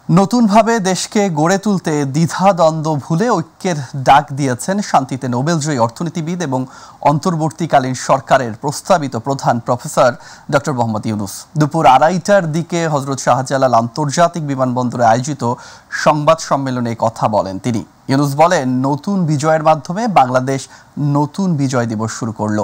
নতুনভাবে দেশকে গড়ে তুলতে দ্বিধাদ্বন্দ্ব ভুলে ঐক্যের ডাক দিয়েছেন শান্তিতে নোবেলজয়ী অর্থনীতিবিদ এবং অন্তর্বর্তীকালীন সরকারের প্রস্তাবিত প্রধান প্রফেসর ডক্টর মোহাম্মদ ইউনূস। দুপুর 2:30টার দিকে হযরত শাহজালাল আন্তর্জাতিক বিমানবন্দরে আয়োজিত সংবাদ সম্মেলনে কথা বলেন তিনি। ইউনূস বলেন, নতুন বিজয়ের মাধ্যমে বাংলাদেশ নতুন বিজয় দিবস শুরু করল।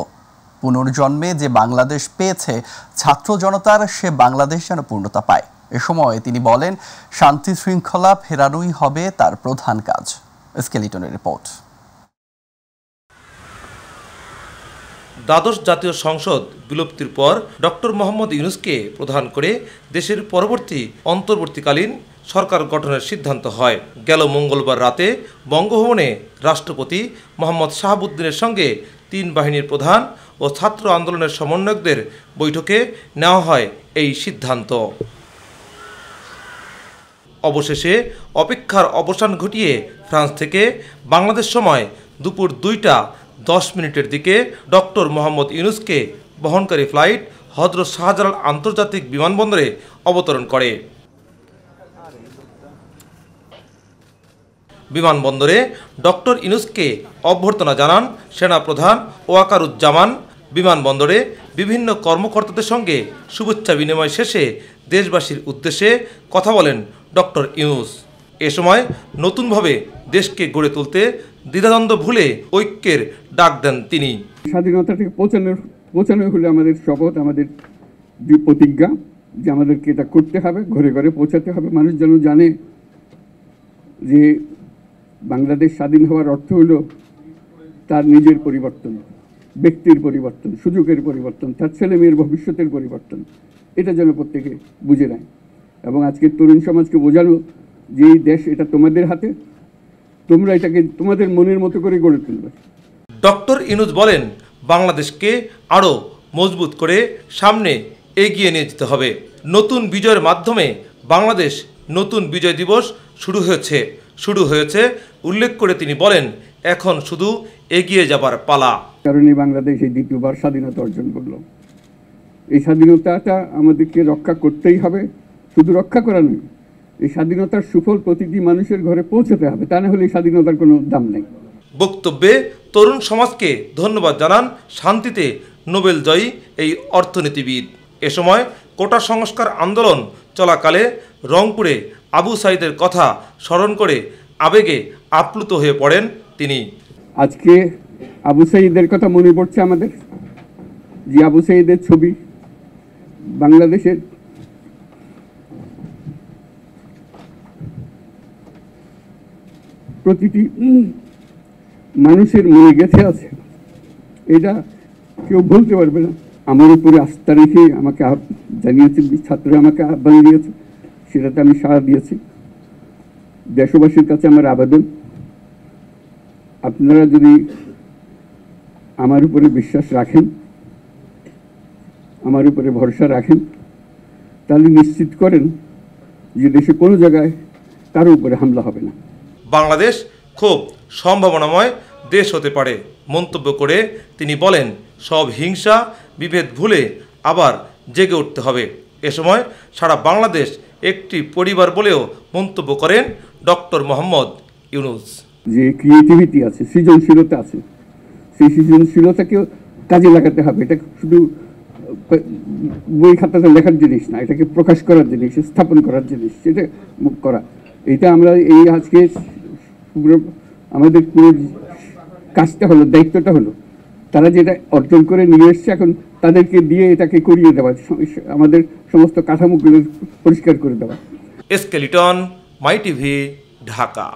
পুনর্জন্মে যে বাংলাদেশ পেয়েছে ছাত্র জনতার, সে বাংলাদেশ যেন পূর্ণতা পায়। এ সময় তিনি বলেন, শান্তি শৃঙ্খলা ফেরানোই হবে তার প্রধান কাজ। স্কেলিটনের রিপোর্ট। দ্বাদশ জাতীয় সংসদ বিলুপ্তির পর ডক্টর মোহাম্মদ ইউনূসকে প্রধান করে দেশের পরবর্তী অন্তর্বর্তীকালীন সরকার গঠনের সিদ্ধান্ত হয়। গেল মঙ্গলবার রাতে বঙ্গভবনে রাষ্ট্রপতি মোহাম্মদ শাহাবুদ্দিনের সঙ্গে তিন বাহিনীর প্রধান ও ছাত্র আন্দোলনের সমন্বয়কদের বৈঠকে নেওয়া হয় এই সিদ্ধান্ত। অবশেষে অপেক্ষার অবসান ঘটিয়ে ফ্রান্স থেকে বাংলাদেশ সময় দুপুর 2:10 দিকে ডক্টর মোহাম্মদ ইউনূসকে বহনকারী ফ্লাইট হযরত শাহজালাল আন্তর্জাতিক বিমানবন্দরে অবতরণ করে। বিমানবন্দরে ডক্টর ইউনূসকে অভ্যর্থনা জানান সেনাপ্রধান ওয়াকারুজ্জামান। বিমানবন্দরে বিভিন্ন কর্মকর্তাদের সঙ্গে শুভেচ্ছা বিনিময় শেষে দেশবাসীর উদ্দেশ্যে কথা বলেন ডক্টর ইউনূস। এ সময় নতুনভাবে দেশকে গড়ে তুলতে দ্বিধাদ্বন্দ্ব ভুলে ঐক্যের ডাক দেন তিনি। স্বাধীনতাকে পৌঁছানো হলে আমাদের শপথ, আমাদের প্রতিজ্ঞা যে আমাদেরকে এটা করতে হবে, ঘরে ঘরে পৌঁছাতে হবে। মানুষ যেন জানে যে বাংলাদেশ স্বাধীন হওয়ার অর্থ হলো তার নিজের পরিবর্তন, ব্যক্তির পরিবর্তন, সুযোগের পরিবর্তন, তার ছেলে মেয়ের ভবিষ্যতের পরিবর্তন। এটা যেন প্রত্যেকে বুঝে নেয় এবং আজকের তরুণ সমাজকে বোঝানো যে এই দেশ এটা তোমাদের হাতে, তোমরা এটাকে তোমাদের মনের মতো করে গড়ে তুলবে। ডক্টর ইউনূস বলেন, বাংলাদেশকে আরও মজবুত করে সামনে এগিয়ে নিয়ে যেতে হবে। নতুন বিজয়ের মাধ্যমে বাংলাদেশ নতুন বিজয় দিবস শুরু হয়েছে উল্লেখ করে তিনি বলেন, এখন শুধু এগিয়ে যাবার পালা। কারণ এই বাংলাদেশ এই দ্বিতীয়বার স্বাধীনতা অর্জন করলো। এই স্বাধীনতাটা আমাদেরকে রক্ষা করতেই হবে। শুধু রক্ষা করা নয়, এই স্বাধীনতার সুফল প্রতিটি মানুষের ঘরে পৌঁছাতে হবে, তা না হলে এই স্বাধীনতার কোনো দাম নেই। বক্তব্যে তরুণ সমাজকে ধন্যবাদ জানান শান্তিতে নোবেলজয়ী এই অর্থনীতিবিদ। এ সময় কোটা সংস্কার আন্দোলন চলাকালে রংপুরে আবু সাঈদের কথা স্মরণ করে আবেগে আপ্লুত হয়ে পড়েন তিনি। আজকে আবু সাঈদের কথা মনে পড়ছে আমাদের, যে আবু সাঈদের ছবি বাংলাদেশের প্রতিটি মানুষের মনে গেঁথে আছে। এটা কেউ বলতে পারবে না। আমার উপরে আস্থা রেখে আমাকে জানিয়েছে, ছাত্ররা আমাকে আহ্বান দিয়েছে, সেটাতে আমি সাড়া দিয়েছি। দেশবাসীর কাছে আমার আবেদন, আপনারা যদি আমার উপরে বিশ্বাস রাখেন, আমার উপরে ভরসা রাখেন, তাহলে নিশ্চিত করেন যে দেশে কোনো জায়গায় কারো উপরে হামলা হবে না। বাংলাদেশ খুব সম্ভাবনাময় দেশ হতে পারে মন্তব্য করে তিনি বলেন, সব হিংসা বিভেদ ভুলে আবার জেগে উঠতে হবে। এ সময় সারা বাংলাদেশ একটি পরিবার বলেও মন্তব্য করেন ডক্টর মোহাম্মদ ইউনূস। যে ক্রিয়েটিভিটি আছে, সৃজনশীলতা আছে, সেই সৃজনশীলতাকেও কাজে লাগাতে হবে। এটা শুধু বই খাতাতে লেখার জিনিস না, এটাকে প্রকাশ করার জিনিস, স্থাপন করার জিনিস, সেটা করা। এটা আমরা এই আজকে আমাদের পুরো কাজটা হলো, দায়িত্বটা হলো, তারা যেটা অর্জন করে নিয়ে এসছে এখন তাদেরকে দিয়ে এটাকে করিয়ে দেওয়া, আমাদের সমস্ত কাঠামোগুলো পরিষ্কার করে দেওয়া। স্কেলিটন, মাই টিভি, ঢাকা।